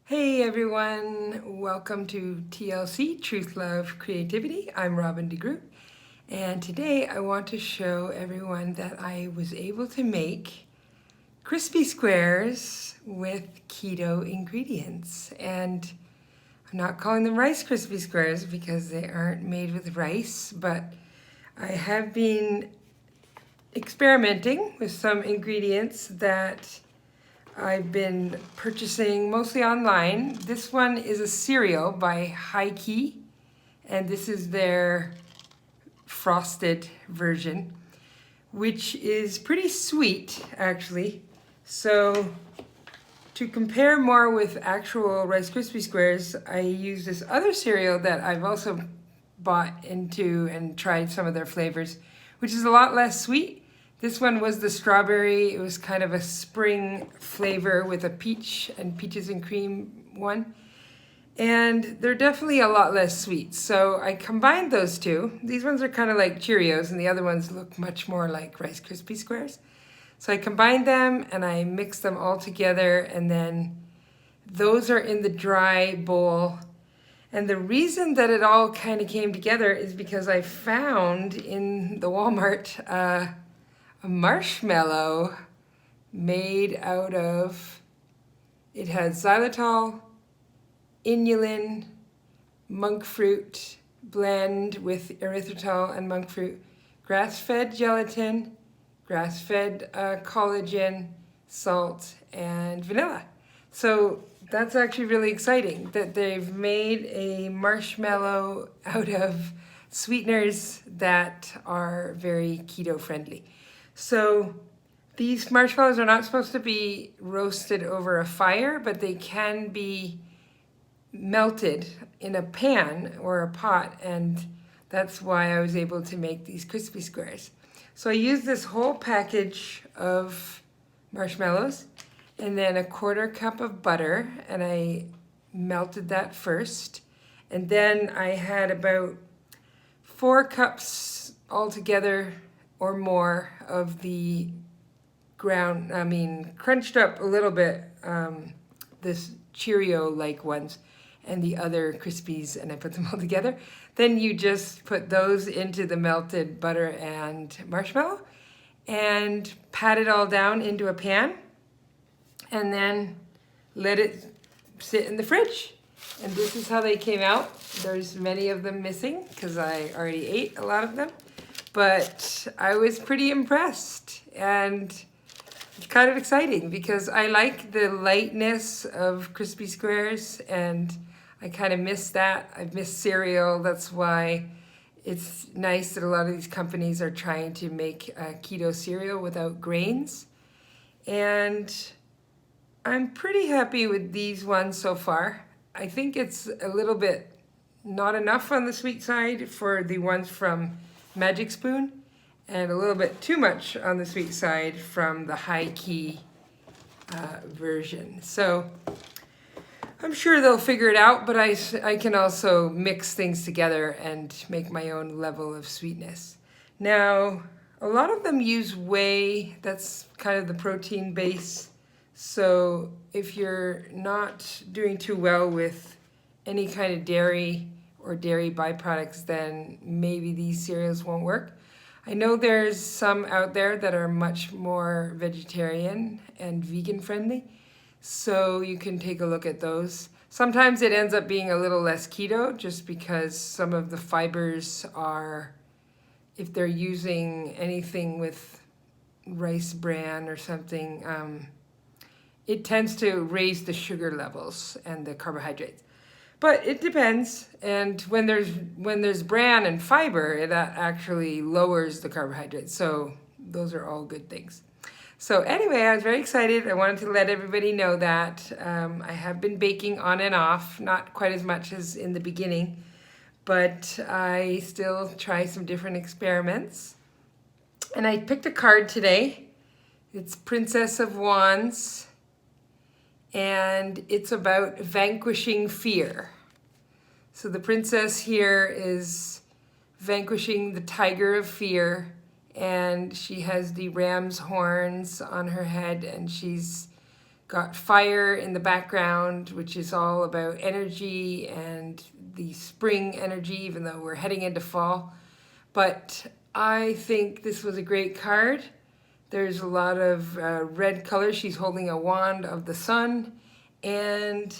Hey everyone, welcome to TLC, Truth, Love, Creativity. I'm Robin DeGroot, and today I want to show everyone that I was able to make CrispySquares with keto ingredients. And I'm not calling them Rice CrispySquares because they aren't made with rice, but I have been experimenting with some ingredients that I've been purchasing mostly online. This one is a cereal by HighKey, and this is their frosted version, which is pretty sweet actually. So to compare more with actual Rice Krispies, I use this other cereal that I've also bought into and tried some of their flavors, which is a lot less sweet. This one was the strawberry. It was kind of a spring flavor with a peach and peaches and cream one. And they're definitely a lot less sweet. So I combined those two. These ones are kind of like Cheerios and the other ones look much more like Rice Krispies. So I combined them and I mixed them all together, and then those are in the dry bowl. And the reason that it all kind of came together is because I found in the Walmart a marshmallow made out of, it had xylitol, inulin, monk fruit blend with erythritol and monk fruit, grass-fed gelatin, grass-fed collagen, salt, and vanilla. So that's actually really exciting that they've made a marshmallow out of sweeteners that are very keto friendly. So these marshmallows are not supposed to be roasted over a fire, but they can be melted in a pan or a pot, and that's why I was able to make these crispy squares. So I used this whole package of marshmallows and then a 1/4 cup of butter, and I melted that first. And then I had about 4 cups altogether or more of the crunched up a little bit, this Cheerio-like ones and the other Crispies, and I put them all together. Then you just put those into the melted butter and marshmallow and pat it all down into a pan and then let it sit in the fridge. And this is how they came out. There's many of them missing because I already ate a lot of them. But I was pretty impressed, and it's kind of exciting because I like the lightness of crispy squares, and I kind of miss that. I've missed cereal. That's why it's nice that a lot of these companies are trying to make a keto cereal without grains. And I'm pretty happy with these ones so far. I think it's a little bit not enough on the sweet side for the ones from Magic Spoon, and a little bit too much on the sweet side from the HighKey version. So I'm sure they'll figure it out, but I can also mix things together and make my own level of sweetness. Now, a lot of them use whey. That's kind of the protein base. So if you're not doing too well with any kind of dairy or dairy byproducts, then maybe these cereals won't work. I know there's some out there that are much more vegetarian and vegan friendly, so you can take a look at those. Sometimes it ends up being a little less keto just because some of the fibers are, if they're using anything with rice bran or something, it tends to raise the sugar levels and the carbohydrates. But it depends, and when there's bran and fiber, that actually lowers the carbohydrates. So those are all good things. So anyway, I was very excited. I wanted to let everybody know that I have been baking on and off, not quite as much as in the beginning, but I still try some different experiments. And I picked a card today. It's Princess of Wands, and it's about vanquishing fear. So the princess here is vanquishing the tiger of fear, and she has the ram's horns on her head, and she's got fire in the background, which is all about energy and the spring energy, even though we're heading into fall. But I think this was a great card. There's a lot of red color. She's holding a wand of the sun, and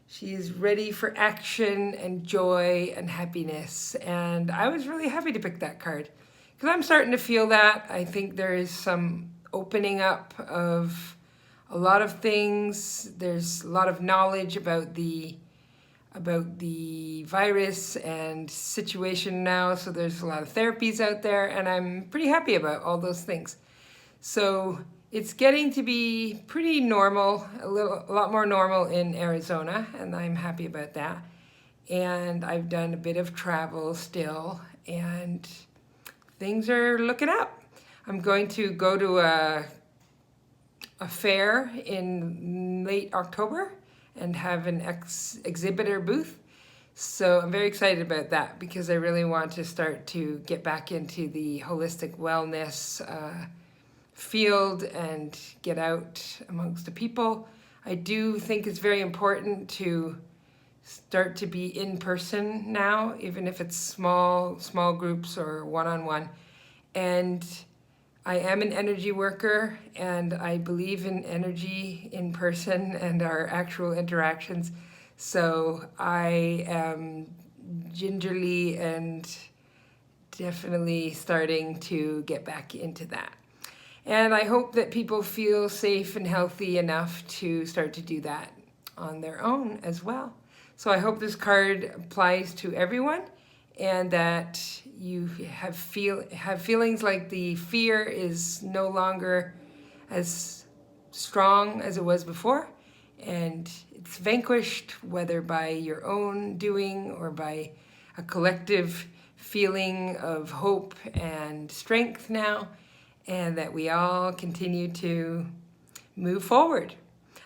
she's ready for action and joy and happiness. And I was really happy to pick that card because I'm starting to feel that. I think there is some opening up of a lot of things. There's a lot of knowledge about the virus and situation now. So there's a lot of therapies out there, and I'm pretty happy about all those things. So it's getting to be pretty normal, a lot more normal in Arizona, and I'm happy about that. And I've done a bit of travel still, and things are looking up. I'm going to go to a fair in late October and have an exhibitor booth. So I'm very excited about that because I really want to start to get back into the holistic wellness field and get out amongst the people. I do think it's very important to start to be in person now, even if it's small groups or one-on-one. And I am an energy worker, and I believe in energy in person and our actual interactions. So I am gingerly and definitely starting to get back into that. And I hope that people feel safe and healthy enough to start to do that on their own as well. So I hope this card applies to everyone, and that you have feelings like the fear is no longer as strong as it was before, and it's vanquished, whether by your own doing or by a collective feeling of hope and strength now, and that we all continue to move forward.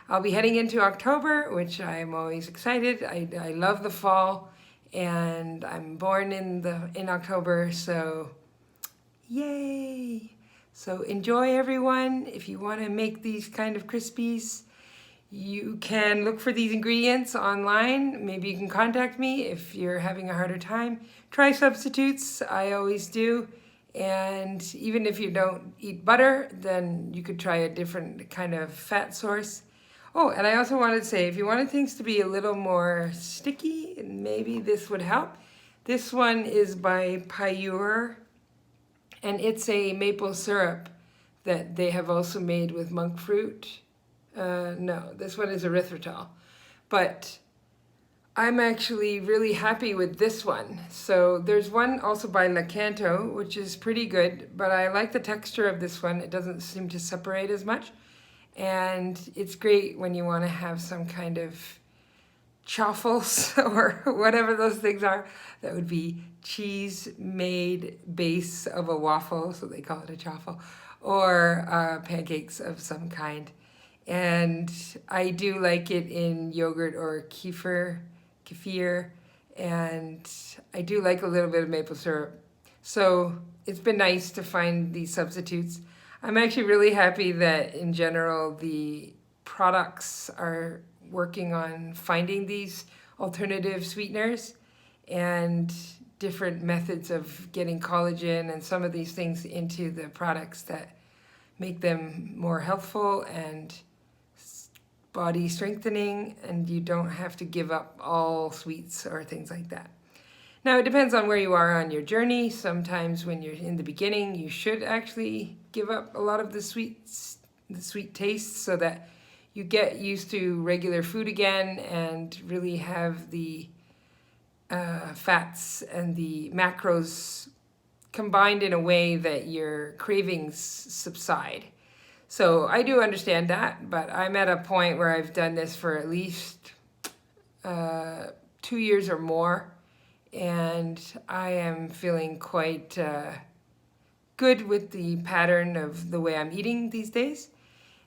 I'll be heading into October, which I'm always excited. I love the fall, and I'm born in October, so yay! So enjoy, everyone. If you want to make these kind of Crispies, you can look for these ingredients online. Maybe you can contact me if you're having a harder time. Try substitutes, I always do. And even if you don't eat butter, then you could try a different kind of fat source. Oh, and I also wanted to say, if you wanted things to be a little more sticky, maybe this would help. This one is by Pure, and it's a maple syrup that they have also made with monk fruit. No, this one is erythritol. But I'm actually really happy with this one. So there's one also by Keto, which is pretty good, but I like the texture of this one. It doesn't seem to separate as much. And it's great when you want to have some kind of chaffles or whatever those things are. That would be cheese-made base of a waffle, so they call it a chaffle, or pancakes of some kind. And I do like it in yogurt or kefir, and I do like a little bit of maple syrup. So it's been nice to find these substitutes. I'm actually really happy that in general the products are working on finding these alternative sweeteners and different methods of getting collagen and some of these things into the products that make them more healthful and body strengthening, and you don't have to give up all sweets or things like that. Now, it depends on where you are on your journey. Sometimes when you're in the beginning, you should actually give up a lot of the sweet tastes so that you get used to regular food again and really have the fats and the macros combined in a way that your cravings subside. So I do understand that, but I'm at a point where I've done this for at least 2 years or more, and I am feeling quite good with the pattern of the way I'm eating these days.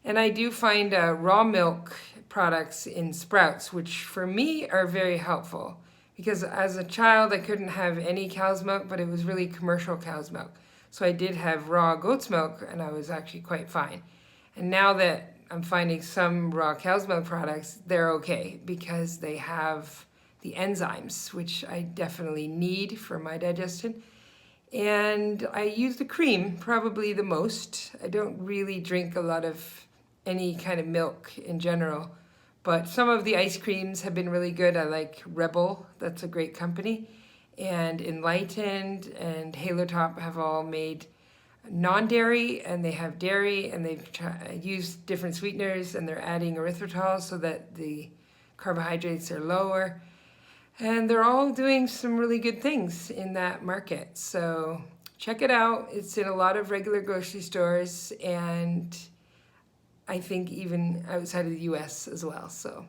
And I do find raw milk products in Sprouts, which for me are very helpful, because as a child I couldn't have any cow's milk, but it was really commercial cow's milk. So I did have raw goat's milk, and I was actually quite fine. And now that I'm finding some raw cow's milk products, they're okay because they have the enzymes, which I definitely need for my digestion. And I use the cream probably the most. I don't really drink a lot of any kind of milk in general, but some of the ice creams have been really good. I like Rebel, that's a great company. And Enlightened and Halo Top have all made non-dairy, and they have dairy, and they've used different sweeteners, and they're adding erythritol so that the carbohydrates are lower. And they're all doing some really good things in that market. So check it out. It's in a lot of regular grocery stores, and I think even outside of the US as well. So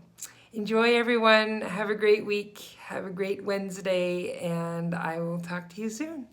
enjoy, everyone. Have a great week. Have a great Wednesday, and I will talk to you soon.